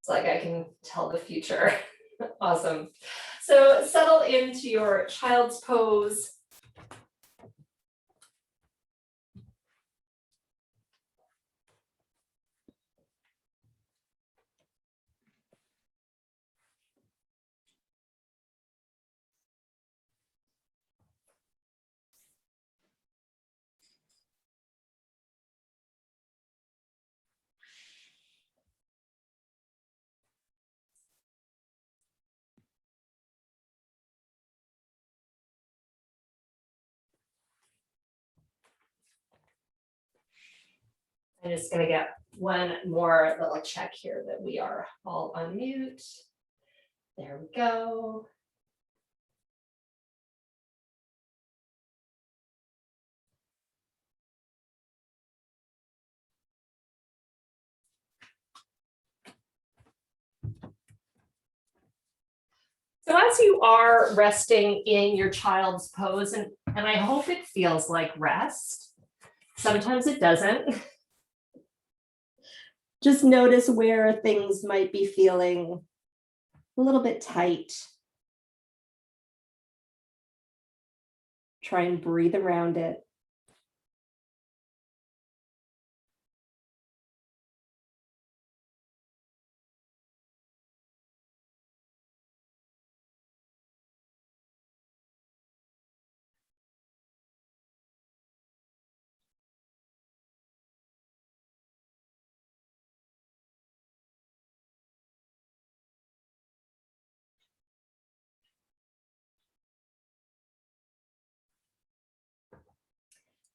It's like I can tell the future. Awesome. So settle into your child's pose. I'm just going to get one more little check here that we are all on mute. There we go. So as you are resting in your child's pose, and I hope it feels like rest, sometimes it doesn't. Just notice where things might be feeling a little bit tight. Try and breathe around it.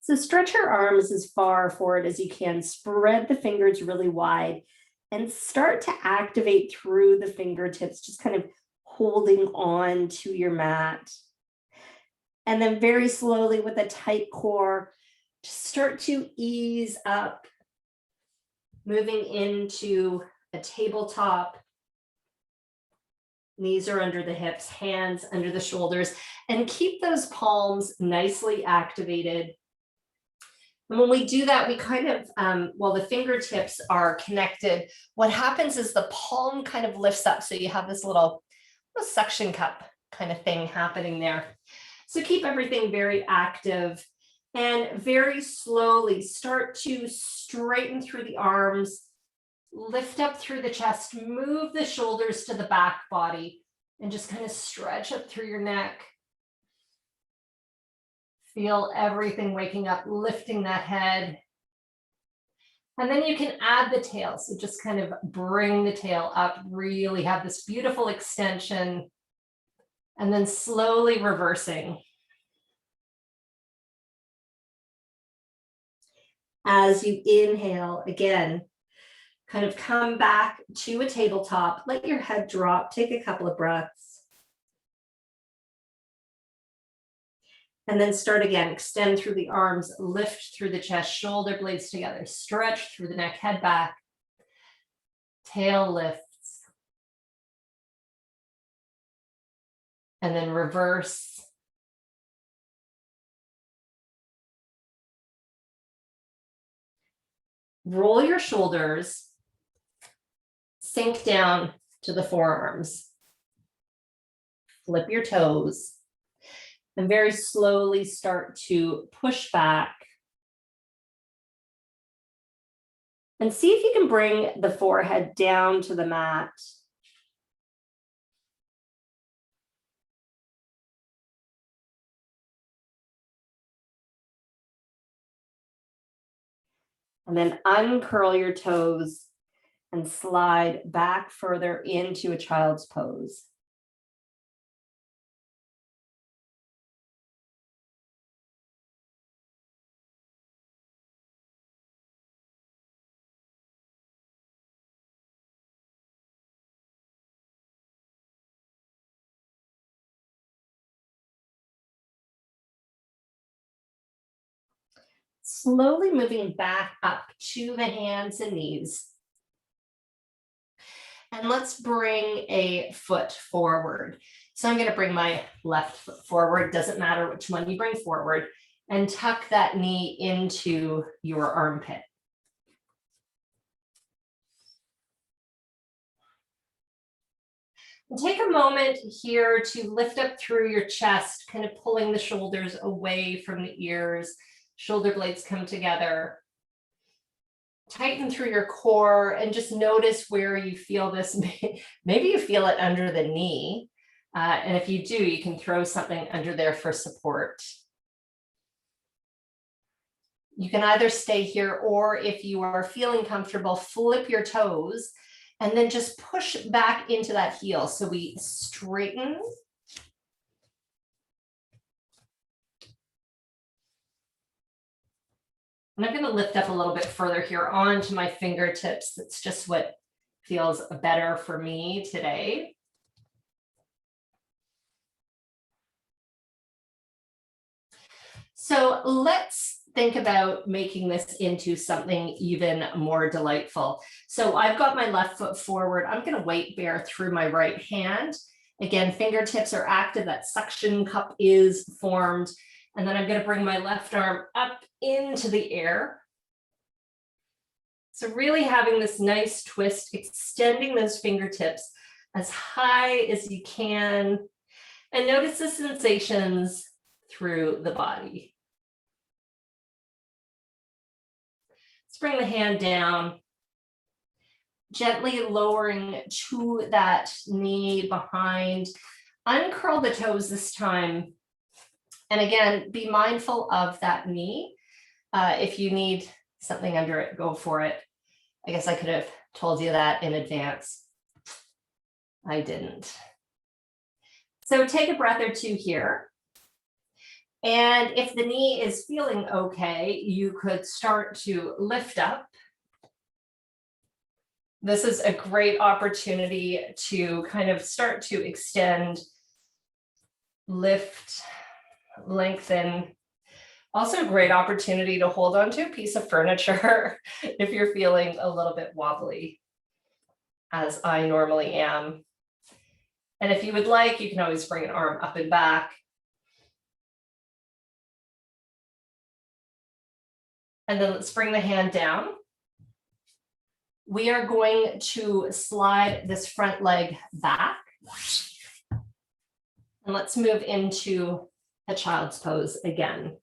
So stretch your arms as far forward as you can, spread the fingers really wide, and start to activate through the fingertips, just kind of holding on to your mat. And then very slowly with a tight core, just start to ease up, moving into a tabletop. Knees are under the hips, hands under the shoulders, and keep those palms nicely activated. And when we do that, we kind of, while the fingertips are connected, what happens is the palm kind of lifts up. So you have this little suction cup kind of thing happening there. So keep everything very active and very slowly start to straighten through the arms, lift up through the chest, move the shoulders to the back body, and just kind of stretch up through your neck. Feel everything waking up, lifting that head. And then you can add the tail. So just kind of bring the tail up, really have this beautiful extension, and then slowly reversing. As you inhale, again, kind of come back to a tabletop, let your head drop, take a couple of breaths. And then start again, extend through the arms, lift through the chest, shoulder blades together, stretch through the neck, head back, tail lifts. And then reverse. Roll your shoulders, sink down to the forearms, flip your toes. And very slowly start to push back. And see if you can bring the forehead down to the mat. And then uncurl your toes and slide back further into a child's pose. Slowly moving back up to the hands and knees. And let's bring a foot forward. So I'm going to bring my left foot forward. Doesn't matter which one you bring forward. And tuck that knee into your armpit. And take a moment here to lift up through your chest, kind of pulling the shoulders away from the ears. Shoulder blades come together. Tighten through your core and just notice where you feel this. Maybe you feel it under the knee. And if you do, you can throw something under there for support. You can either stay here, or if you are feeling comfortable, flip your toes and then just push back into that heel. So we straighten. And I'm going to lift up a little bit further here onto my fingertips. That's just what feels better for me today. So let's think about making this into something even more delightful. So I've got my left foot forward. I'm going to weight bear through my right hand. Again, fingertips are active. That suction cup is formed. And then I'm going to bring my left arm up into the air. So really having this nice twist, extending those fingertips as high as you can. And notice the sensations through the body. Let's bring the hand down, gently lowering to that knee behind. Uncurl the toes this time. And again, be mindful of that knee. If you need something under it, go for it. I guess I could have told you that in advance. I didn't. So take a breath or two here. And if the knee is feeling okay, you could start to lift up. This is a great opportunity to kind of start to extend, lift, lengthen. Also a great opportunity to hold on to a piece of furniture if you're feeling a little bit wobbly, as I normally am. And if you would like, you can always bring an arm up and back. And then let's bring the hand down. We are going to slide this front leg back. And let's move into a child's pose again.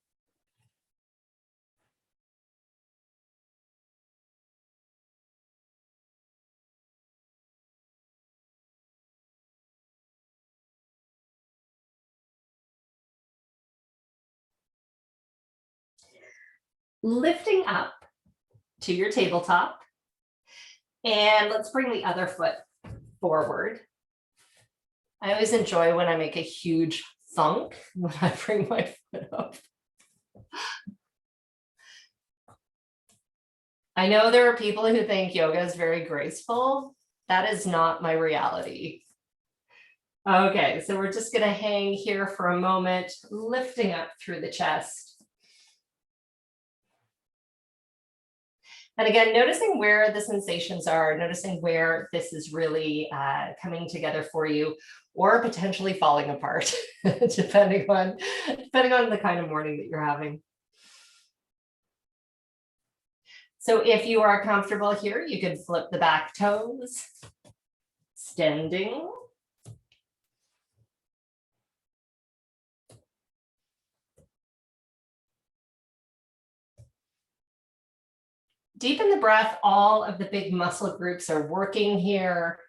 Lifting up to your tabletop. And let's bring the other foot forward. I always enjoy when I make a huge thunk when I bring my foot up. I know there are people who think yoga is very graceful. That is not my reality. Okay, so we're just going to hang here for a moment, lifting up through the chest. And again, noticing where the sensations are, noticing where this is really coming together for you, or potentially falling apart, depending on the kind of morning that you're having. So if you are comfortable here, you could flip the back toes, extending. Deepen the breath. All of the big muscle groups are working here.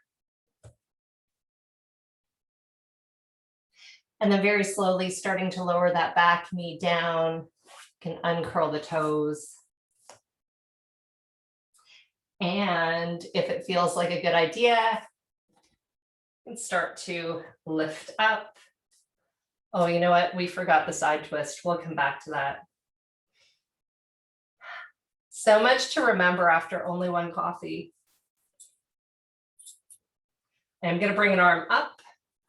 And then very slowly starting to lower that back knee down. You can uncurl the toes. And if it feels like a good idea, you can start to lift up. Oh, you know what? We forgot the side twist. We'll come back to that. So much to remember after only one coffee. I'm going to bring an arm up,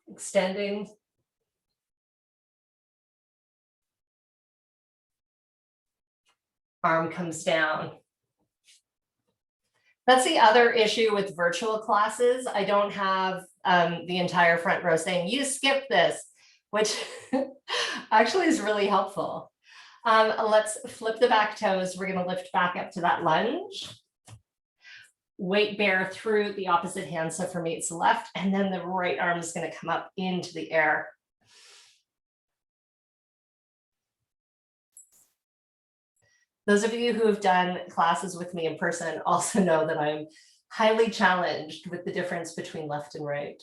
extending. Arm comes down. That's the other issue with virtual classes. I don't have the entire front row saying, you skip this, which actually is really helpful. Let's flip the back toes. We're going to lift back up to that lunge. weight bear through the opposite hand. So for me, it's the left, and then the right arm is going to come up into the air. Those of you who have done classes with me in person also know that I'm highly challenged with the difference between left and right.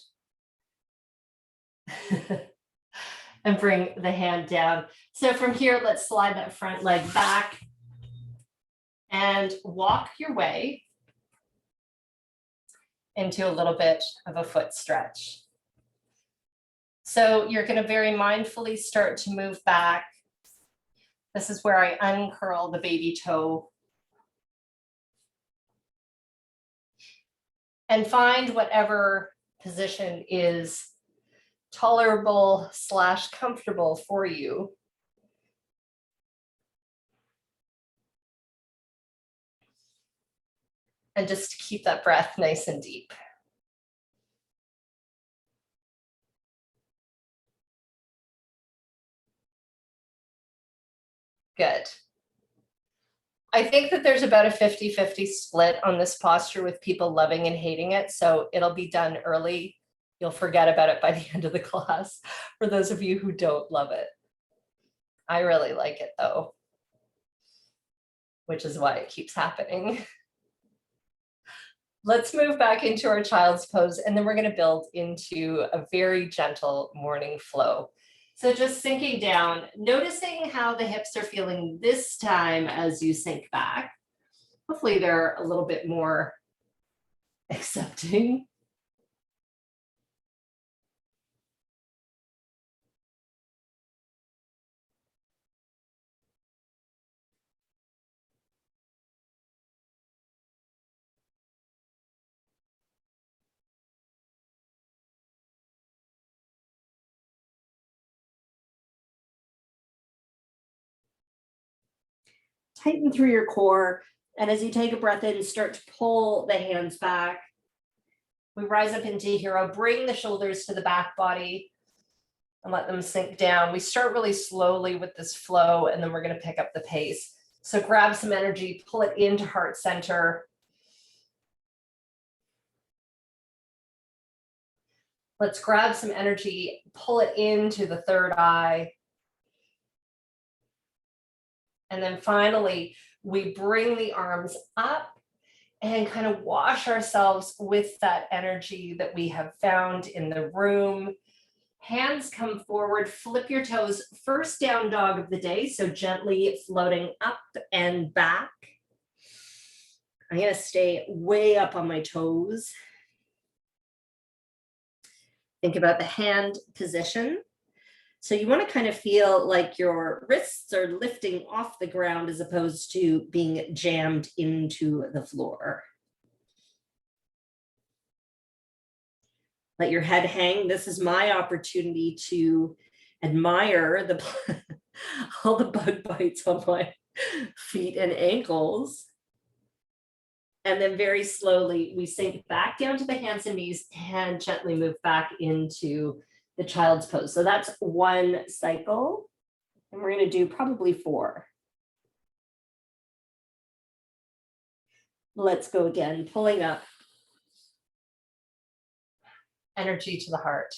And bring the hand down. So from here, let's slide that front leg back and walk your way into a little bit of a foot stretch. So you're going to very mindfully start to move back. This is where I uncurl the baby toe. And find whatever position is tolerable / comfortable for you. And just keep that breath nice and deep. Good. I think that there's about a 50-50 split on this posture with people loving and hating it. So it'll be done early. You'll forget about it by the end of the class for those of you who don't love it. I really like it though, which is why it keeps happening. Let's move back into our child's pose, and then we're going to build into a very gentle morning flow. So just sinking down, noticing how the hips are feeling this time as you sink back. Hopefully they're a little bit more accepting. Tighten through your core. And as you take a breath in, start to pull the hands back. We rise up into hero, bring the shoulders to the back body and let them sink down. We start really slowly with this flow, and then we're going to pick up the pace. So grab some energy, pull it into heart center. Let's grab some energy, pull it into the third eye. And then finally, we bring the arms up and kind of wash ourselves with that energy that we have found in the room. Hands come forward, flip your toes, first down dog of the day. So gently floating up and back. I'm going to stay way up on my toes. Think about the hand position. So you want to kind of feel like your wrists are lifting off the ground as opposed to being jammed into the floor. Let your head hang. This is my opportunity to admire all the bug bites on my feet and ankles. And then very slowly, we sink back down to the hands and knees and gently move back into the child's pose. So that's one cycle. And we're going to do probably 4. Let's go again, pulling up. Energy to the heart.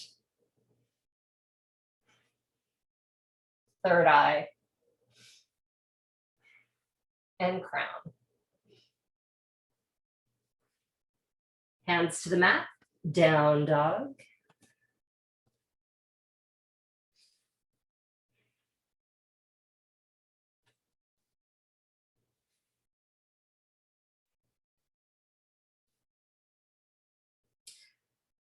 Third eye. And crown. Hands to the mat, down dog.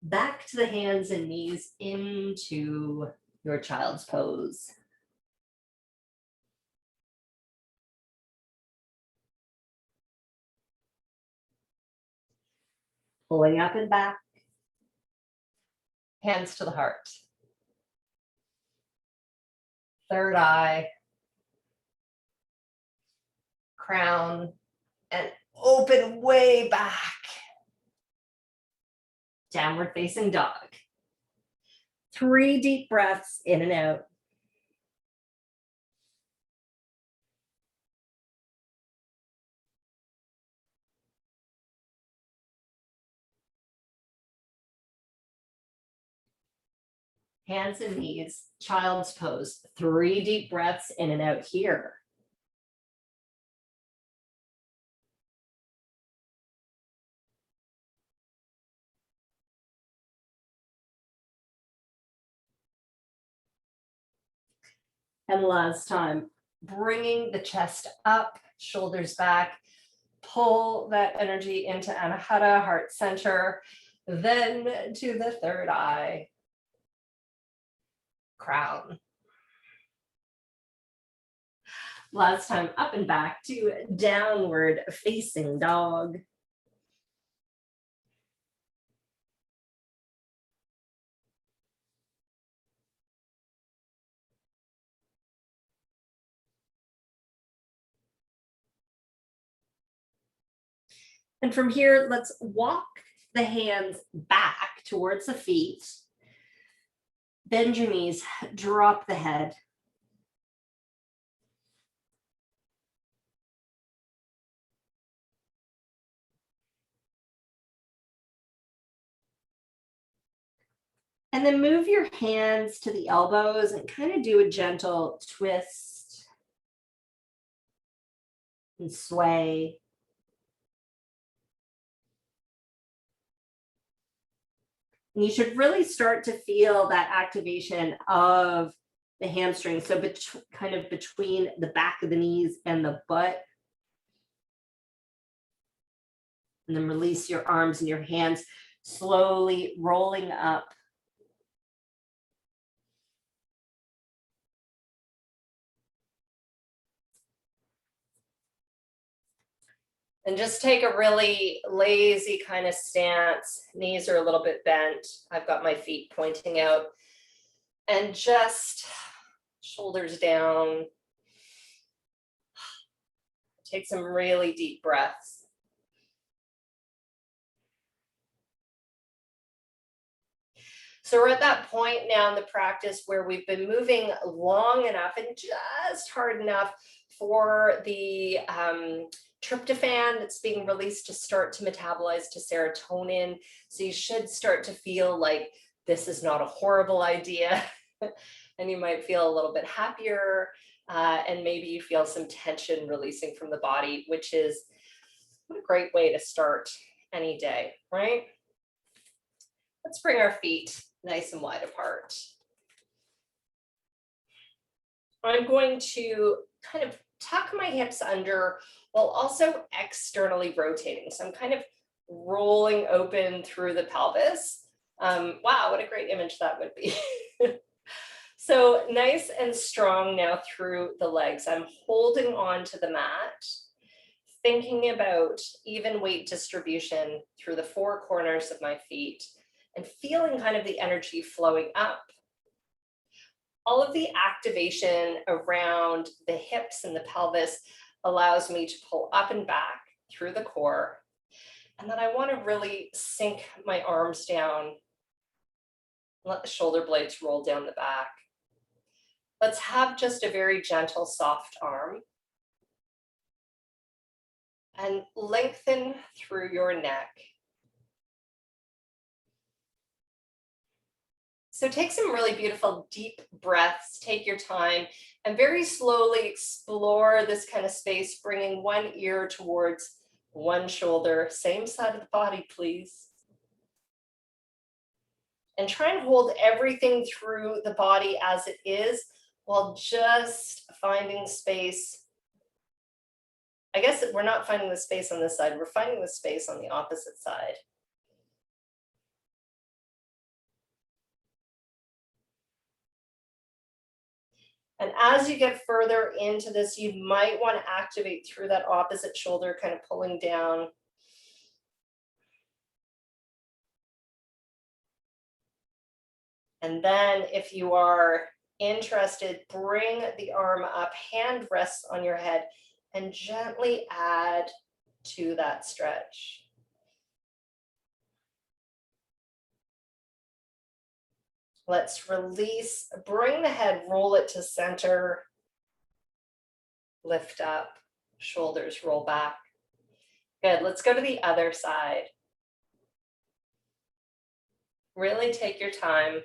Back to the hands and knees into your child's pose. Pulling up and back. Hands to the heart. Third eye. Crown. And open way back. Downward facing dog. 3 deep breaths in and out. Hands and knees, child's pose. 3 deep breaths in and out here. And last time, bringing the chest up, shoulders back, pull that energy into Anahata, heart center, then to the third eye, crown. Last time, up and back to downward facing dog. And from here, let's walk the hands back towards the feet. Bend your knees, drop the head. And then move your hands to the elbows and kind of do a gentle twist and sway. And you should really start to feel that activation of the hamstring. So kind of between the back of the knees and the butt. And then release your arms and your hands, slowly rolling up. And just take a really lazy kind of stance. Knees are a little bit bent. I've got my feet pointing out. And just shoulders down. Take some really deep breaths. So we're at that point now in the practice where we've been moving long enough and just hard enough for the tryptophan that's being released to start to metabolize to serotonin. So you should start to feel like this is not a horrible idea. And you might feel a little bit happier. And maybe you feel some tension releasing from the body, which is what a great way to start any day, right? Let's bring our feet nice and wide apart. I'm going to kind of tuck my hips under while also externally rotating. So I'm kind of rolling open through the pelvis. Wow, what a great image that would be. So nice and strong now through the legs. I'm holding on to the mat, thinking about even weight distribution through the 4 corners of my feet and feeling kind of the energy flowing up. All of the activation around the hips and the pelvis allows me to pull up and back through the core. And then I want to really sink my arms down, let the shoulder blades roll down the back. Let's have just a very gentle, soft arm. And lengthen through your neck. So take some really beautiful deep breaths, take your time, and very slowly explore this kind of space, bringing one ear towards one shoulder, same side of the body, please. And try and hold everything through the body as it is, while just finding space. I guess we're not finding the space on this side, we're finding the space on the opposite side. And as you get further into this, you might want to activate through that opposite shoulder, kind of pulling down. And then if you are interested, bring the arm up, hand rests on your head, and gently add to that stretch. Let's release, bring the head, roll it to center, lift up, shoulders roll back. Good, let's go to the other side. Really take your time.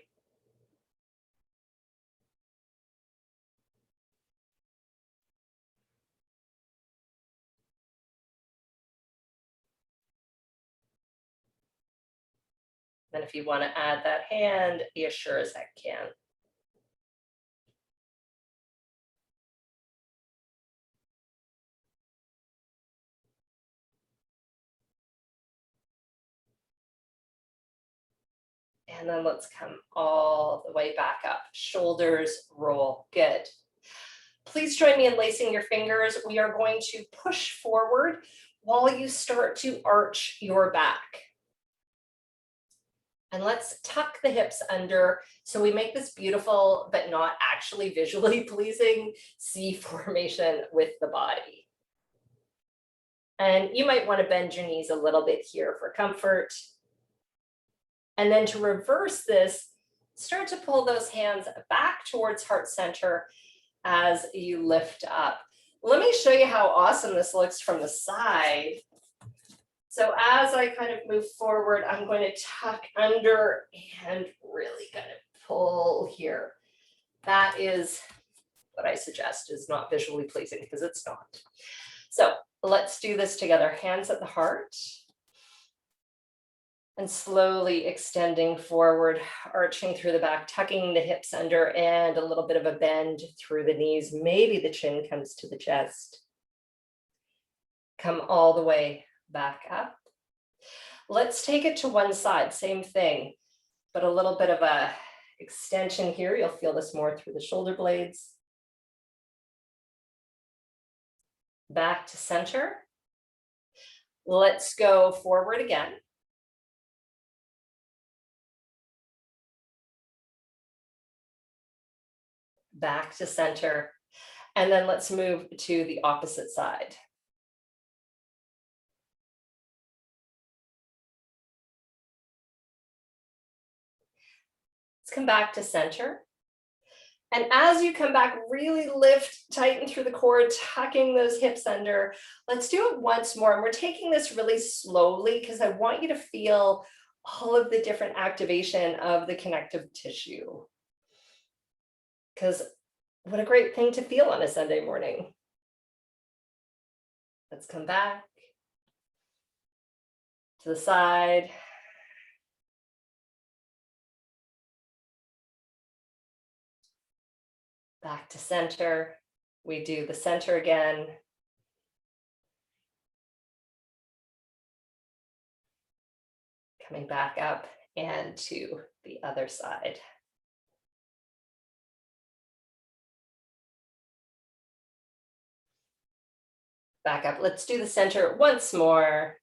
Then if you want to add that hand, you sure as heck can. And then let's come all the way back up. Shoulders roll, good. Please join me in lacing your fingers. We are going to push forward while you start to arch your back. And let's tuck the hips under so we make this beautiful, but not actually visually pleasing C formation with the body. And you might want to bend your knees a little bit here for comfort. And then to reverse this, start to pull those hands back towards heart center as you lift up. Let me show you how awesome this looks from the side. So as I kind of move forward, I'm going to tuck under and really kind of pull here. That is what I suggest is not visually pleasing because it's not. So let's do this together. Hands at the heart. And slowly extending forward, arching through the back, tucking the hips under and a little bit of a bend through the knees. Maybe the chin comes to the chest. Come all the way back up. Let's take it to one side, same thing, but a little bit of a extension here. You'll feel this more through the shoulder blades. Back to center. Let's go forward again. Back to center. And then let's move to the opposite side. Let's come back to center. And as you come back, really lift, tighten through the core, tucking those hips under. Let's do it once more. And we're taking this really slowly because I want you to feel all of the different activation of the connective tissue. Because what a great thing to feel on a Sunday morning. Let's come back to the side. Back to center. We do the center again. Coming back up and to the other side. Back up. Let's do the center once more.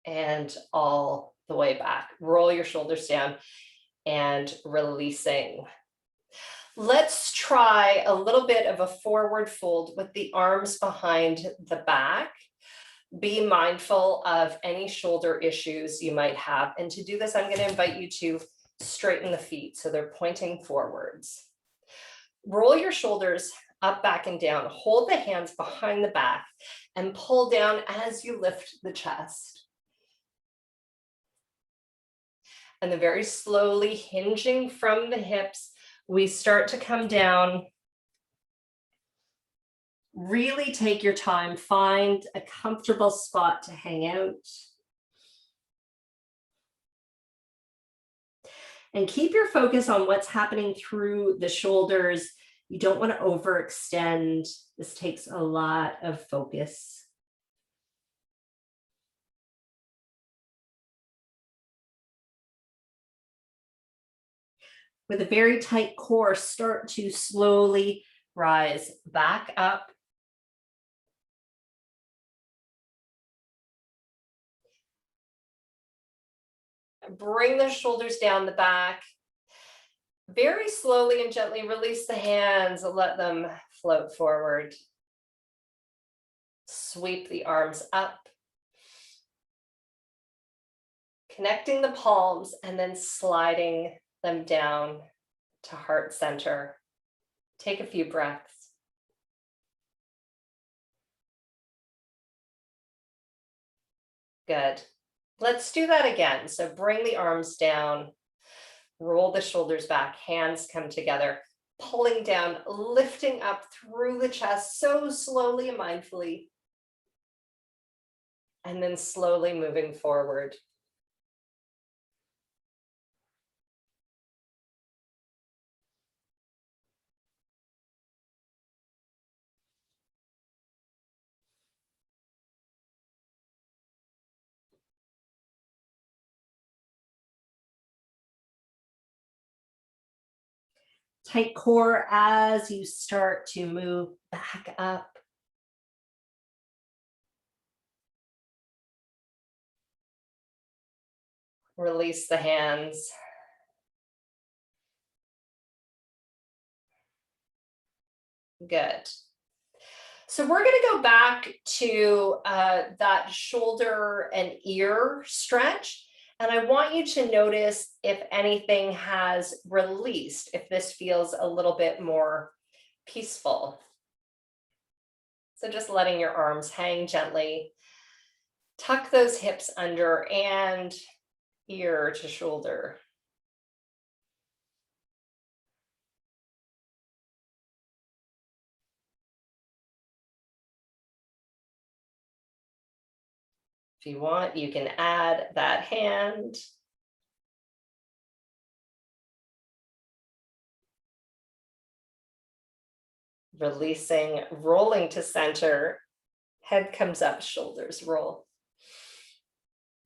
And all the way back. Roll your shoulders down and releasing. Let's try a little bit of a forward fold with the arms behind the back. Be mindful of any shoulder issues you might have. And to do this, I'm going to invite you to straighten the feet so they're pointing forwards. Roll your shoulders up, back, and down. Hold the hands behind the back and pull down as you lift the chest. And then very slowly hinging from the hips, we start to come down. Really take your time, find a comfortable spot to hang out. And keep your focus on what's happening through the shoulders. You don't want to overextend. This takes a lot of focus. With a very tight core, start to slowly rise back up. Bring the shoulders down the back. Very slowly and gently release the hands, let them float forward. Sweep the arms up. Connecting the palms and then sliding them down to heart center. Take a few breaths. Good. Let's do that again. So bring the arms down, roll the shoulders back, hands come together, pulling down, lifting up through the chest so slowly and mindfully. and then slowly moving forward. Tight core as you start to move back up. Release the hands. Good. So we're going to go back to that shoulder and ear stretch. And I want you to notice if anything has released, if this feels a little bit more peaceful. So just letting your arms hang gently. Tuck those hips under and ear to shoulder. If you want, you can add that hand. Releasing, rolling to center. Head comes up, shoulders roll.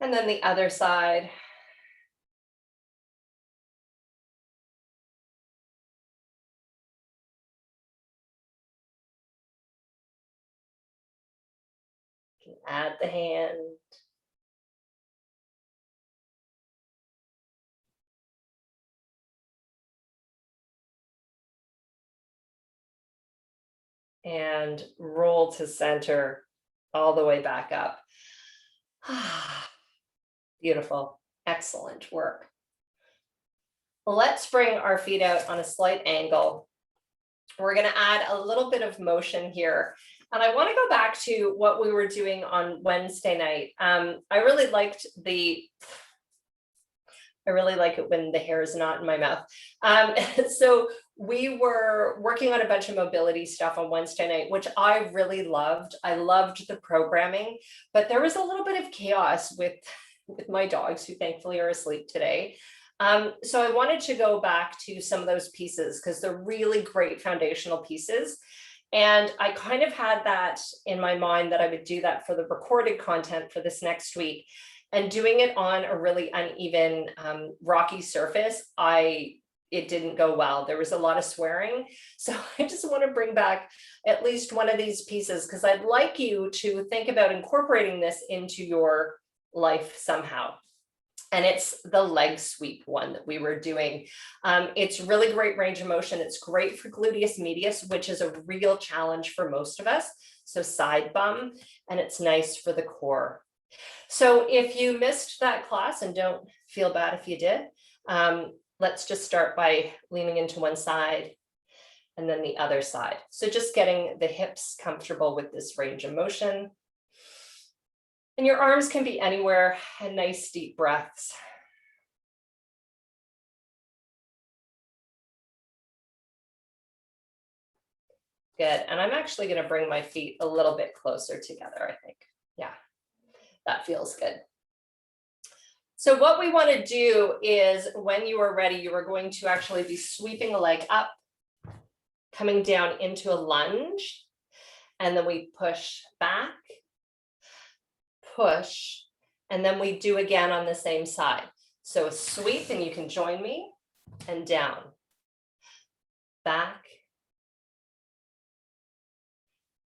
And then the other side. Add the hand. And roll to center all the way back up. Beautiful. Excellent work. Let's bring our feet out on a slight angle. We're going to add a little bit of motion here. And I want to go back to what we were doing on Wednesday night. I really like it when the hair is not in my mouth. So we were working on a bunch of mobility stuff on Wednesday night, which I really loved. I loved the programming, but there was a little bit of chaos with my dogs, who thankfully are asleep today. So I wanted to go back to some of those pieces because they're really great foundational pieces. And I kind of had that in my mind that I would do that for the recorded content for this next week. And doing it on a really uneven, rocky surface, it didn't go well. There was a lot of swearing. So I just want to bring back at least one of these pieces because I'd like you to think about incorporating this into your life somehow. And it's the leg sweep one that we were doing. It's really great range of motion. It's great for gluteus medius, which is a real challenge for most of us. So side bum, and it's nice for the core. So if you missed that class, and don't feel bad if you did, let's just start by leaning into one side and then the other side. So just getting the hips comfortable with this range of motion. And your arms can be anywhere, and nice deep breaths. Good, and I'm actually going to bring my feet a little bit closer together, I think. Yeah, that feels good. So what we want to do is when you are ready, you are going to actually be sweeping the leg up, coming down into a lunge, and then we push back, push, and then we do again on the same side. So a sweep, and you can join me, and down, back,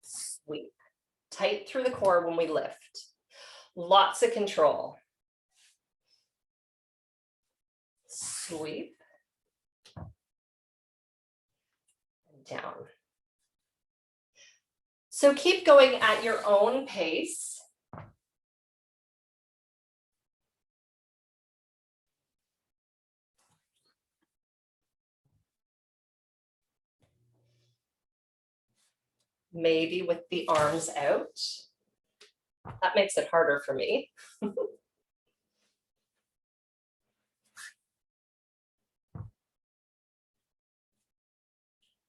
sweep. Tight through the core when we lift. Lots of control. Sweep. And down. So keep going at your own pace. Maybe with the arms out. That makes it harder for me.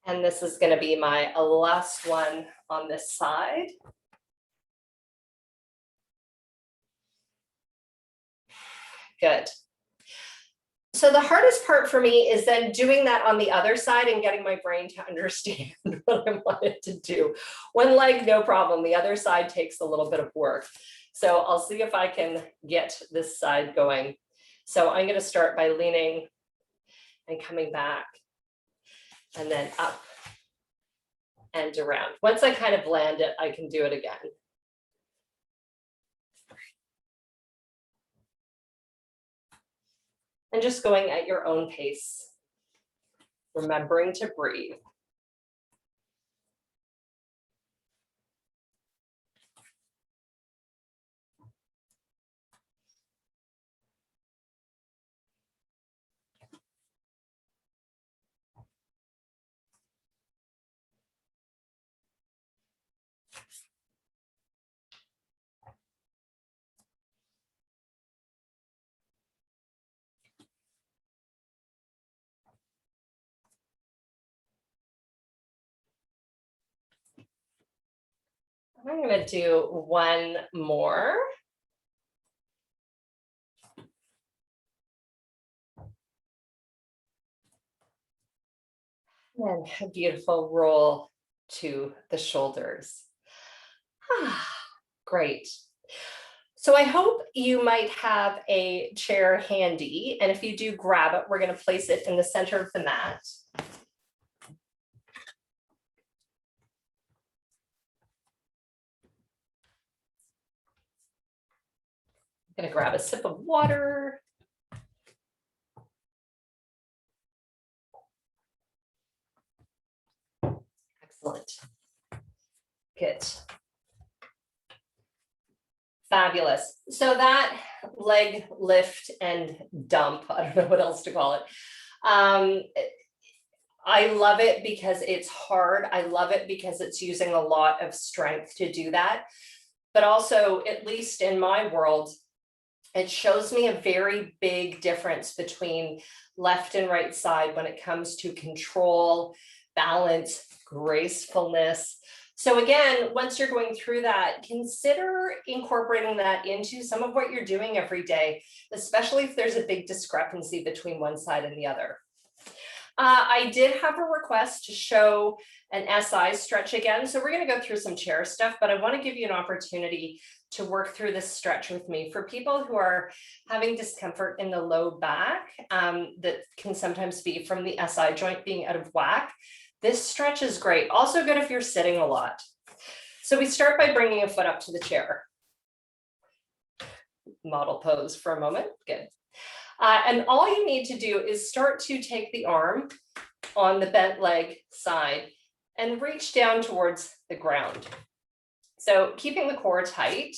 And this is going to be my last one on this side. Good. So the hardest part for me is then doing that on the other side and getting my brain to understand what I wanted to do. One leg, no problem. The other side takes a little bit of work. So I'll see if I can get this side going. So I'm going to start by leaning and coming back and then up and around. Once I kind of land it, I can do it again. And just going at your own pace, remembering to breathe. I'm going to do one more. And a beautiful roll to the shoulders. Great. So I hope you might have a chair handy. And if you do, grab it. We're going to place it in the center of the mat. I'm going to grab a sip of water. Excellent. Good. Fabulous. So that leg lift and dump, I don't know what else to call it. I love it because it's hard. I love it because it's using a lot of strength to do that. But also, at least in my world, it shows me a very big difference between left and right side when it comes to control, balance, gracefulness. So again, once you're going through that, consider incorporating that into some of what you're doing every day, especially if there's a big discrepancy between one side and the other. I did have a request to show an SI stretch again. So we're going to go through some chair stuff, but I want to give you an opportunity to work through this stretch with me. For people who are having discomfort in the low back, that can sometimes be from the SI joint being out of whack, this stretch is great. Also good if you're sitting a lot. So we start by bringing a foot up to the chair. Model pose for a moment. Good. And all you need to do is start to take the arm on the bent leg side and reach down towards the ground. So keeping the core tight,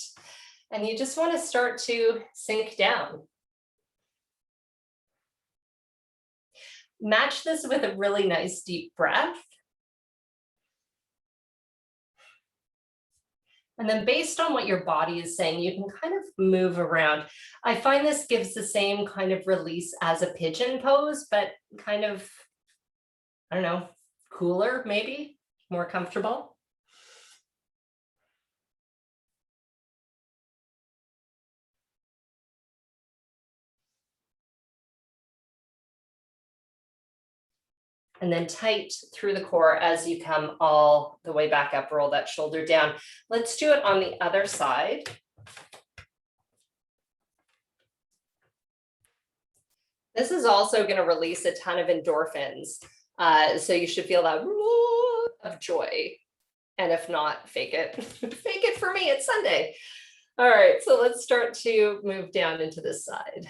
and you just want to start to sink down. Match this with a really nice deep breath. And then based on what your body is saying, you can kind of move around. I find this gives the same kind of release as a pigeon pose, but kind of, I don't know, cooler, maybe more comfortable. And then tight through the core as you come all the way back up, roll that shoulder down. Let's do it on the other side. This is also going to release a ton of endorphins. So you should feel that of joy. And if not, fake it. Fake it for me, it's Sunday. All right, so let's start to move down into this side.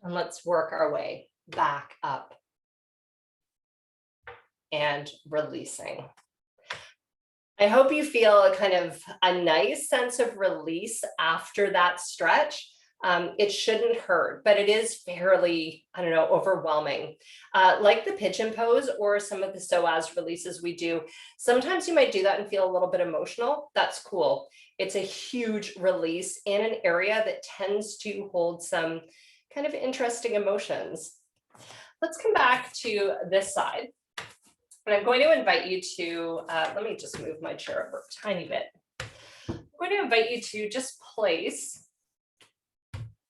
And let's work our way back up and releasing. I hope you feel a kind of a nice sense of release after that stretch. It shouldn't hurt, but it is fairly, I don't know, overwhelming. Like the pigeon pose or some of the psoas releases we do, sometimes you might do that and feel a little bit emotional. That's cool. It's a huge release in an area that tends to hold some kind of interesting emotions. Let's come back to this side. And I'm going to invite you to, let me just move my chair over a tiny bit. I'm going to invite you to just place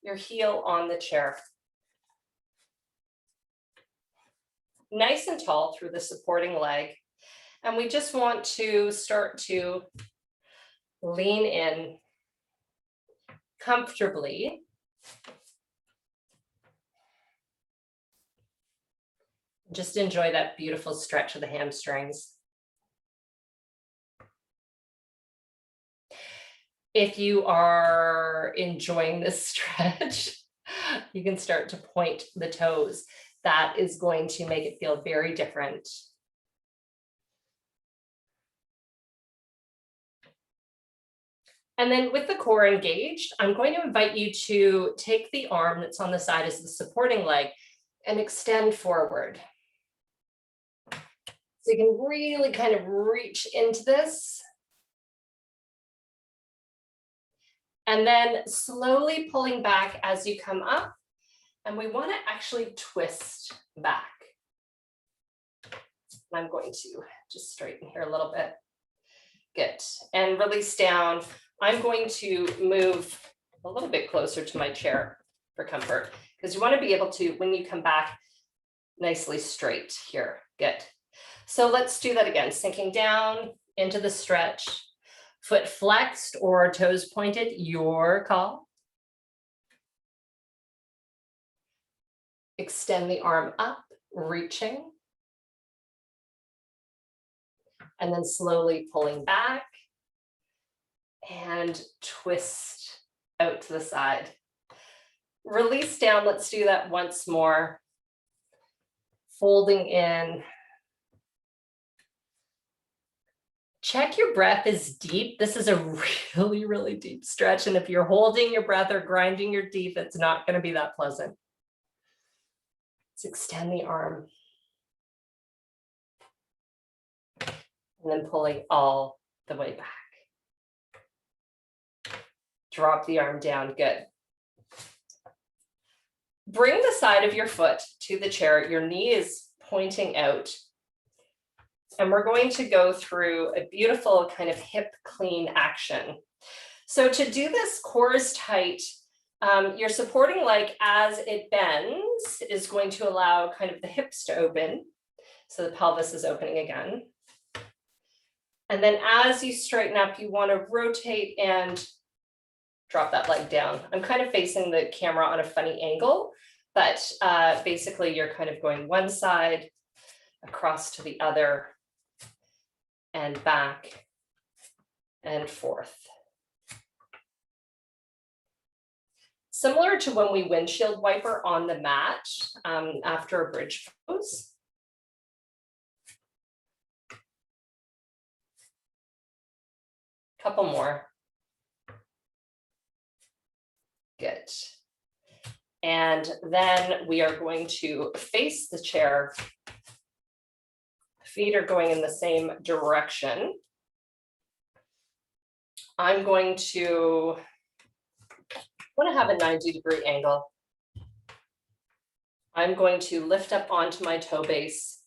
your heel on the chair. Nice and tall through the supporting leg. And we just want to start to lean in comfortably. Just enjoy that beautiful stretch of the hamstrings. If you are enjoying this stretch, you can start to point the toes. That is going to make it feel very different. And then with the core engaged, I'm going to invite you to take the arm that's on the side as the supporting leg and extend forward. So you can really kind of reach into this. And then slowly pulling back as you come up. And we want to actually twist back. I'm going to just straighten here a little bit. Good. And release down. I'm going to move a little bit closer to my chair for comfort, because you want to be able to, when you come back, nicely straight here. Good. So let's do that again. Sinking down into the stretch. Foot flexed or toes pointed, your call. Extend the arm up, reaching. And then slowly pulling back and twist out to the side. Release down, let's do that once more. Folding in. Check your breath is deep. This is a really, really deep stretch. And if you're holding your breath or grinding your teeth, it's not going to be that pleasant. Let's extend the arm. And then pulling all the way back. Drop the arm down, good. Bring the side of your foot to the chair. Your knee is pointing out. And we're going to go through a beautiful kind of hip clean action. So to do this, core is tight. Your supporting leg as it bends is going to allow kind of the hips to open. So the pelvis is opening again. And then as you straighten up, you want to rotate and drop that leg down. I'm kind of facing the camera on a funny angle, but basically you're kind of going one side across to the other and back and forth. Similar to when we windshield wiper on the mat after a bridge pose. Couple more. Good. And then we are going to face the chair. Feet are going in the same direction. I'm going to want to have a 90-degree angle. I'm going to lift up onto my toe base,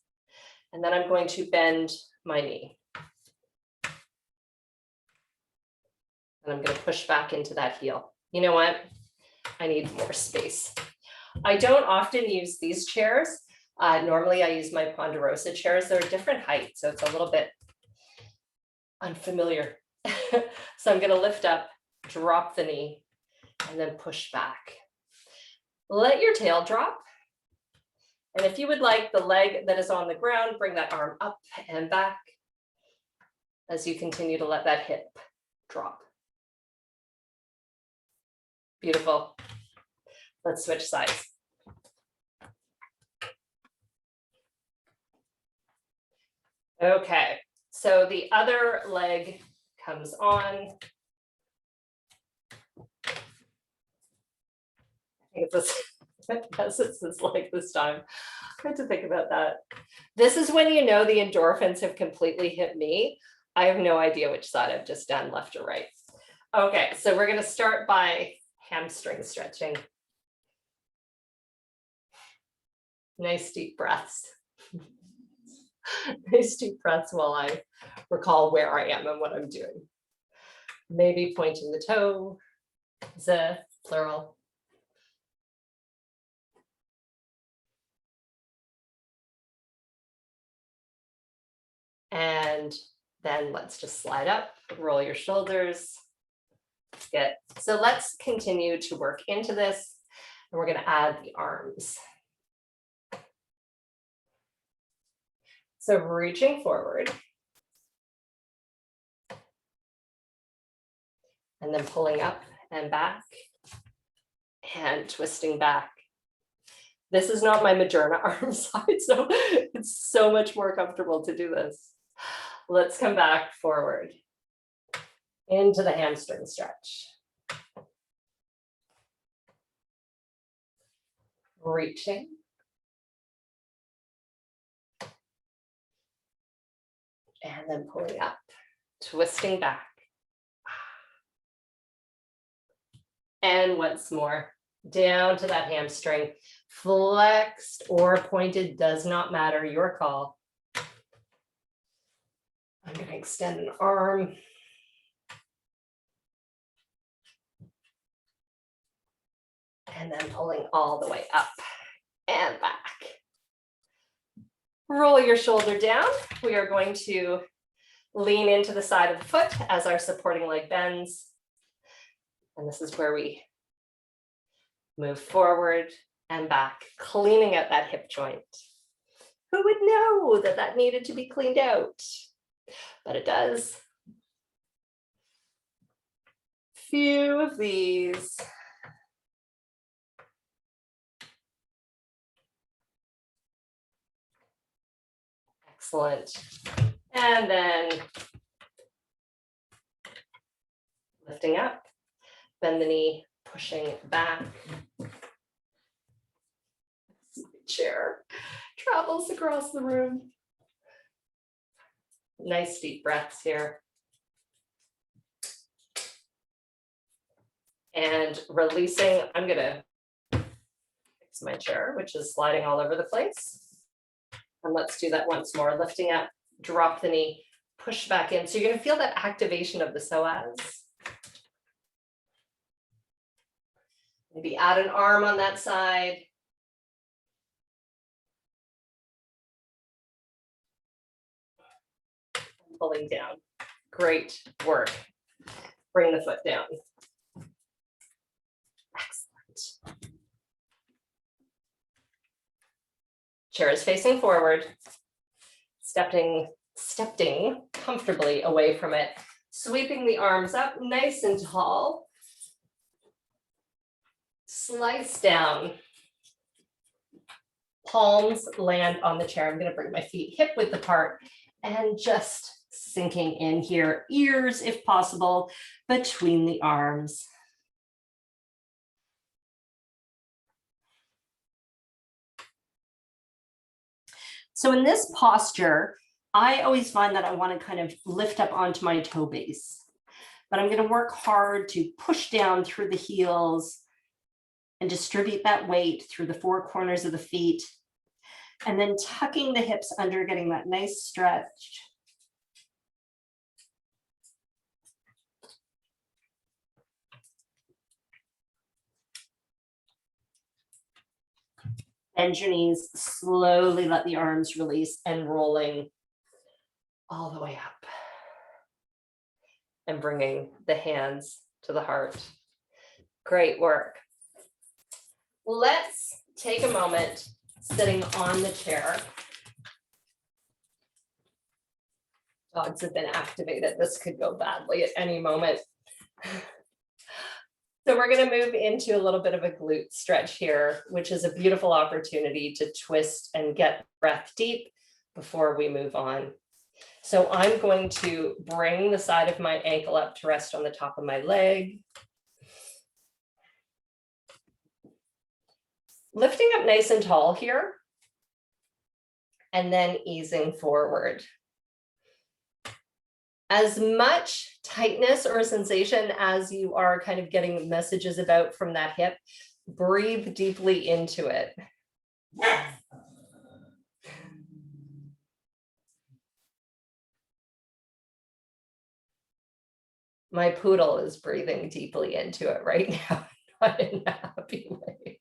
and then I'm going to bend my knee. And I'm going to push back into that heel. You know what? I need more space. I don't often use these chairs. Normally I use my Ponderosa chairs. They're a different height, so it's a little bit unfamiliar. So I'm going to lift up, drop the knee, and then push back. Let your tail drop. And if you would like the leg that is on the ground, bring that arm up and back as you continue to let that hip drop. Beautiful. Let's switch sides. Okay, so the other leg comes on. think it's this like this time. I had to think about that. This is when you know the endorphins have completely hit me. I have no idea which side I've just done, left or right. Okay, so we're going to start by hamstring stretching. Nice deep breaths. Nice deep breaths while I recall where I am and what I'm doing. Maybe pointing the toe, the plural. And then let's just slide up, roll your shoulders. Good. So let's continue to work into this. And we're going to add the arms. So reaching forward. And then pulling up and back. And twisting back. This is not my Moderna arm side, so it's so much more comfortable to do this. Let's come back forward into the hamstring stretch. Reaching. And then pulling up, twisting back. And once more, down to that hamstring. Flexed or pointed, does not matter, your call. I'm going to extend an arm. And then pulling all the way up and back. Roll your shoulder down. We are going to lean into the side of the foot as our supporting leg bends. And this is where we move forward and back, cleaning out that hip joint. Who would know that that needed to be cleaned out? But it does. Few of these. Excellent. And then lifting up, bend the knee, pushing back. Chair travels across the room. Nice deep breaths here. And releasing, I'm gonna fix my chair, which is sliding all over the place. And let's do that once more. Lifting up, drop the knee, push back in. So you're gonna feel that activation of the psoas. Maybe add an arm on that side. Pulling down. Great work. Bring the foot down. Excellent. Chair is facing forward. Stepping comfortably away from it. Sweeping the arms up nice and tall. Slice down. Palms land on the chair. I'm going to bring my feet hip width apart and just sinking in here, ears if possible, between the arms. So in this posture, I always find that I want to kind of lift up onto my toe base, but I'm going to work hard to push down through the heels and distribute that weight through the four corners of the feet, and then tucking the hips under, getting that nice stretch. Bend your knees, slowly let the arms release and rolling all the way up. And bringing the hands to the heart. Great work. Let's take a moment sitting on the chair. Dogs have been activated. This could go badly at any moment. So we're going to move into a little bit of a glute stretch here, which is a beautiful opportunity to twist and get breath deep before we move on. So I'm going to bring the side of my ankle up to rest on the top of my leg. Lifting up nice and tall here, and then easing forward. As much tightness or sensation as you are kind of getting messages about from that hip, breathe deeply into it. My poodle is breathing deeply into it right now, not in a happy way.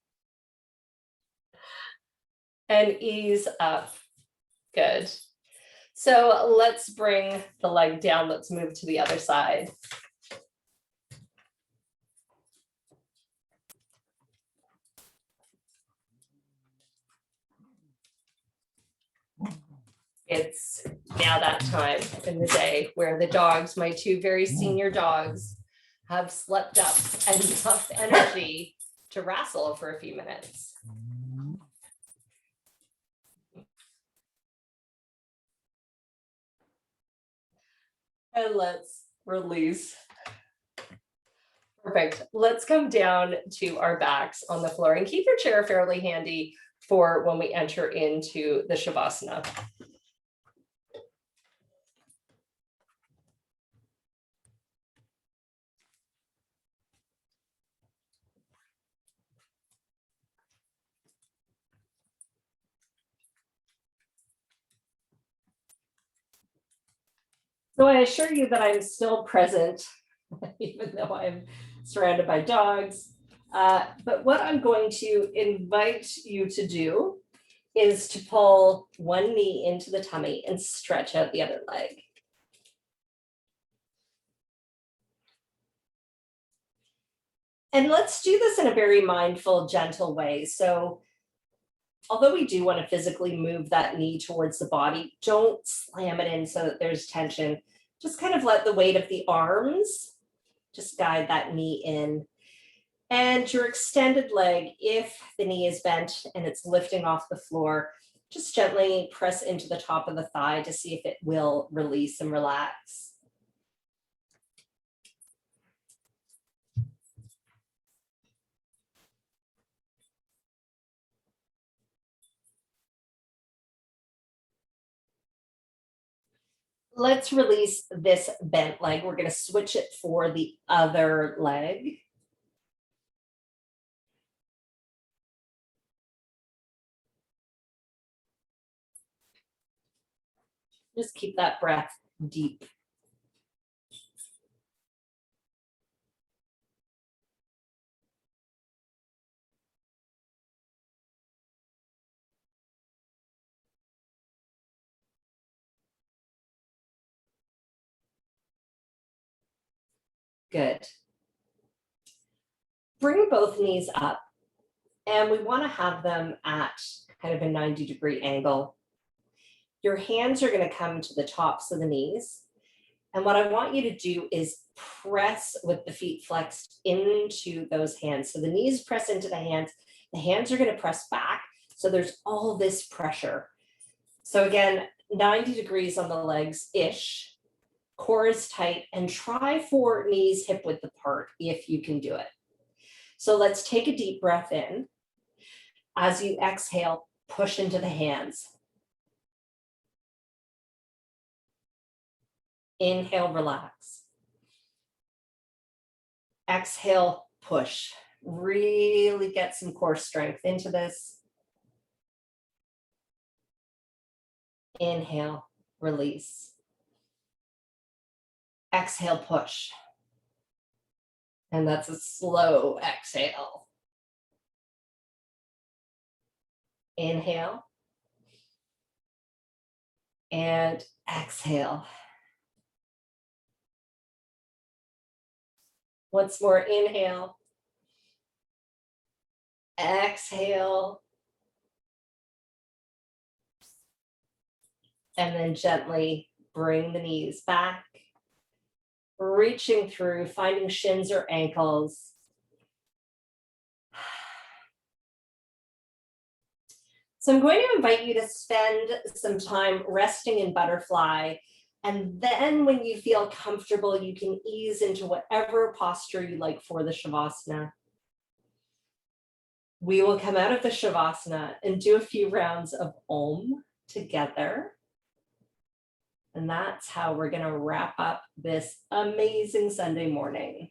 And ease up. Good. So let's bring the leg down. Let's move to the other side. It's now that time in the day where the dogs, my two very senior dogs, have slept up enough energy to wrestle for a few minutes. And let's release. Perfect. Let's come down to our backs on the floor and keep your chair fairly handy for when we enter into the Shavasana. So I assure you that I'm still present, even though I'm surrounded by dogs. But what I'm going to invite you to do is to pull one knee into the tummy and stretch out the other leg. And let's do this in a very mindful, gentle way. So although we do want to physically move that knee towards the body, don't slam it in so that there's tension. Just kind of let the weight of the arms just guide that knee in. And your extended leg, if the knee is bent and it's lifting off the floor, just gently press into the top of the thigh to see if it will release and relax. Let's release this bent leg. We're going to switch it for the other leg. Just keep that breath deep. Good. Bring both knees up, and we want to have them at kind of a 90-degree angle. Your hands are going to come to the tops of the knees. And what I want you to do is press with the feet flexed into those hands. So the knees press into the hands are going to press back. So there's all this pressure. So again, 90 degrees on the legs-ish. Core is tight, and try for knees hip width apart if you can do it. So let's take a deep breath in. As you exhale, push into the hands. Inhale, relax. Exhale, push. Really get some core strength into this. Inhale, release. Exhale, push. And that's a slow exhale. Inhale. And exhale. Once more, inhale. Exhale. And then gently bring the knees back. Reaching through, finding shins or ankles. So I'm going to invite you to spend some time resting in butterfly. And then when you feel comfortable, you can ease into whatever posture you like for the Shavasana. We will come out of the Shavasana and do a few rounds of Om together. And that's how we're going to wrap up this amazing Sunday morning.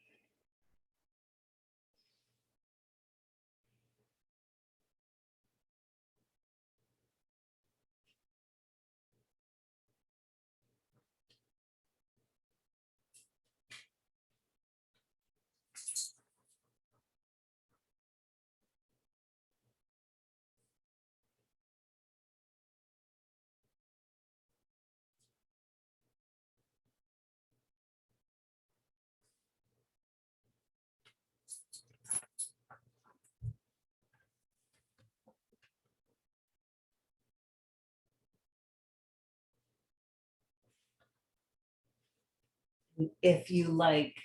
If you like,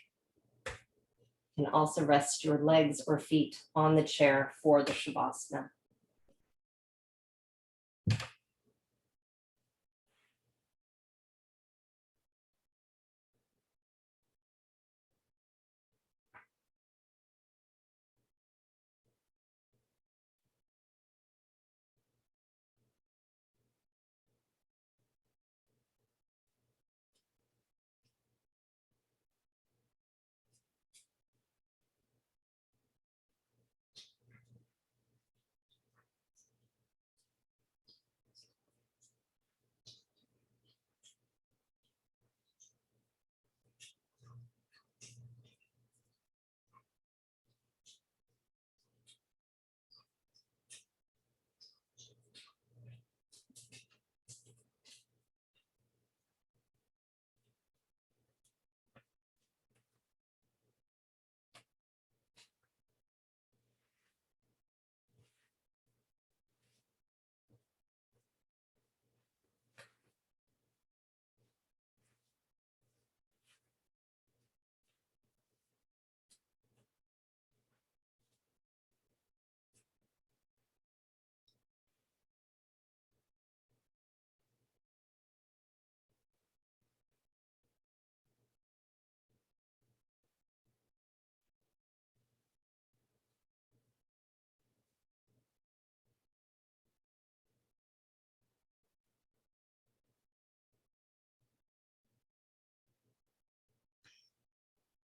you can also rest your legs or feet on the chair for the Shavasana.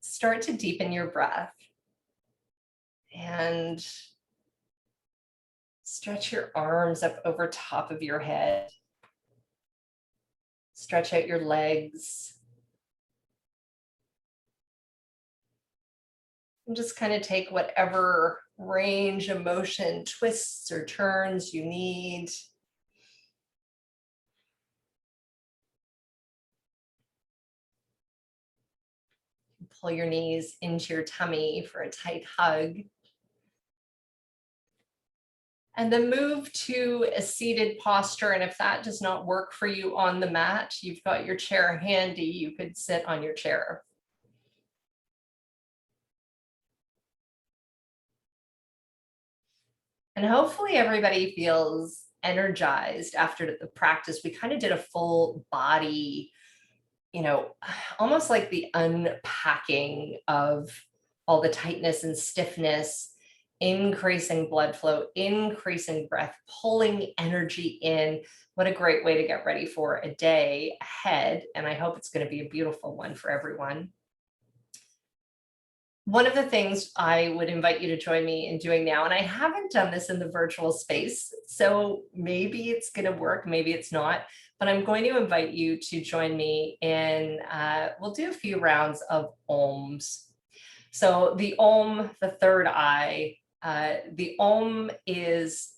Start to deepen your breath and stretch your arms up over top of your head. Stretch out your legs. And just kind of take whatever range of motion, twists or turns you need. Pull your knees into your tummy for a tight hug. And then move to a seated posture. And if that does not work for you on the mat, you've got your chair handy, you could sit on your chair. And hopefully everybody feels energized after the practice. We kind of did a full body, almost like the unpacking of all the tightness and stiffness, increasing blood flow, increasing breath, pulling energy in. What a great way to get ready for a day ahead. And I hope it's going to be a beautiful one for everyone. One of the things I would invite you to join me in doing now, and I haven't done this in the virtual space, so maybe it's going to work, maybe it's not, but I'm going to invite you to join me in, we'll do a few rounds of Oms. So the Om, the third eye, the Om is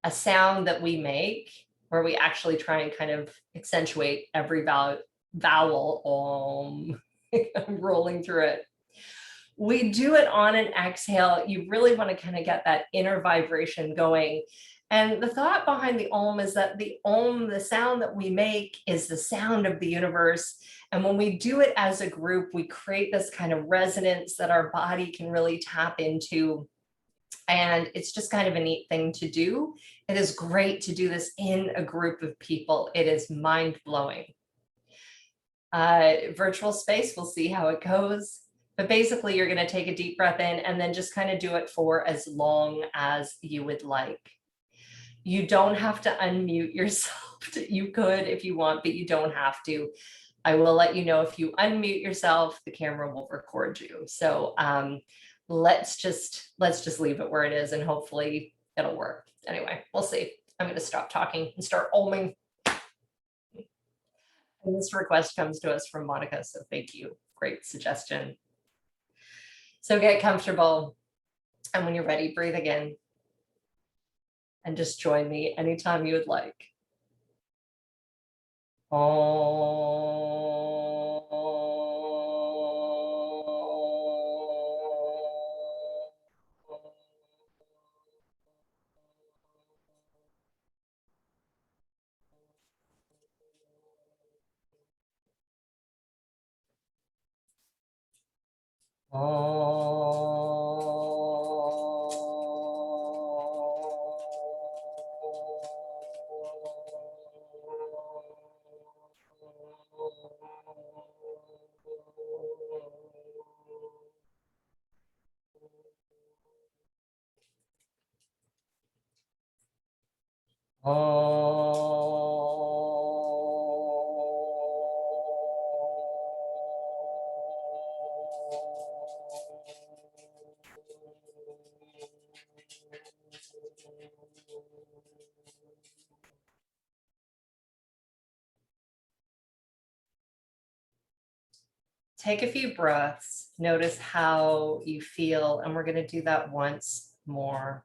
a sound that we make where we actually try and kind of accentuate every vowel, Om, I'm rolling through it. We do it on an exhale. You really want to kind of get that inner vibration going. And the thought behind the Om is that the Om, the sound that we make, is the sound of the universe. And when we do it as a group, we create this kind of resonance that our body can really tap into. And it's just kind of a neat thing to do. It is great to do this in a group of people. It is mind-blowing. Virtual space, we'll see how it goes. But basically you're going to take a deep breath in and then just kind of do it for as long as you would like. You don't have to unmute yourself. You could if you want, but you don't have to. I will let you know if you unmute yourself, the camera will record you. So let's just leave it where it is and hopefully it'll work. Anyway, we'll see. I'm going to stop talking and start oming. And this request comes to us from Monica, so thank you. Great suggestion. So get comfortable, and when you're ready, breathe again. And just join me anytime you would like. Take a few breaths, notice how you feel, and we're going to do that once more.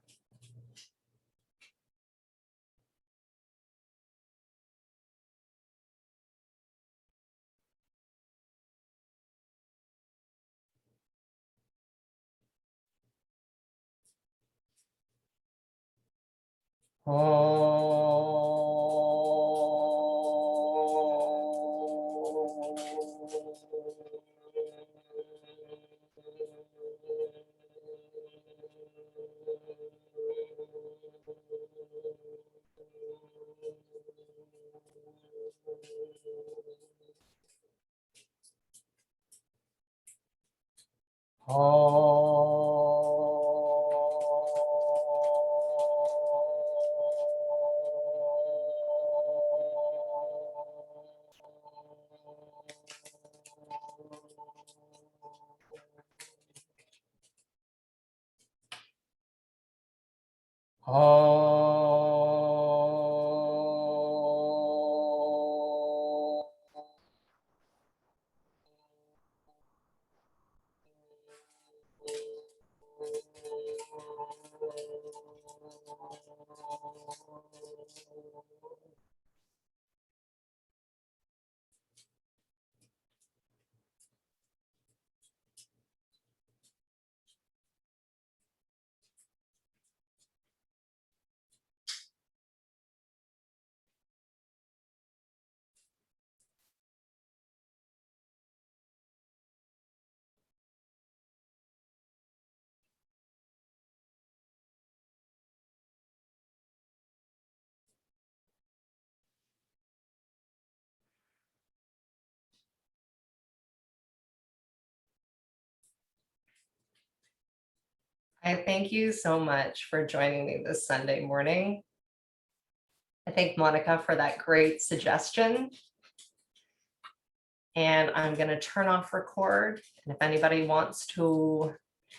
I thank you so much for joining me this Sunday morning. I thank Monica for that great suggestion. And I'm going to turn off record. And if anybody wants to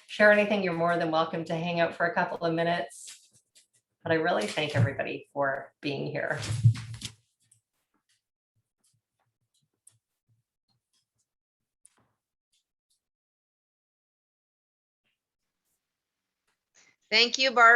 share anything, you're more than welcome to hang out for a couple of minutes. But I really thank everybody for being here. Thank you, Barb.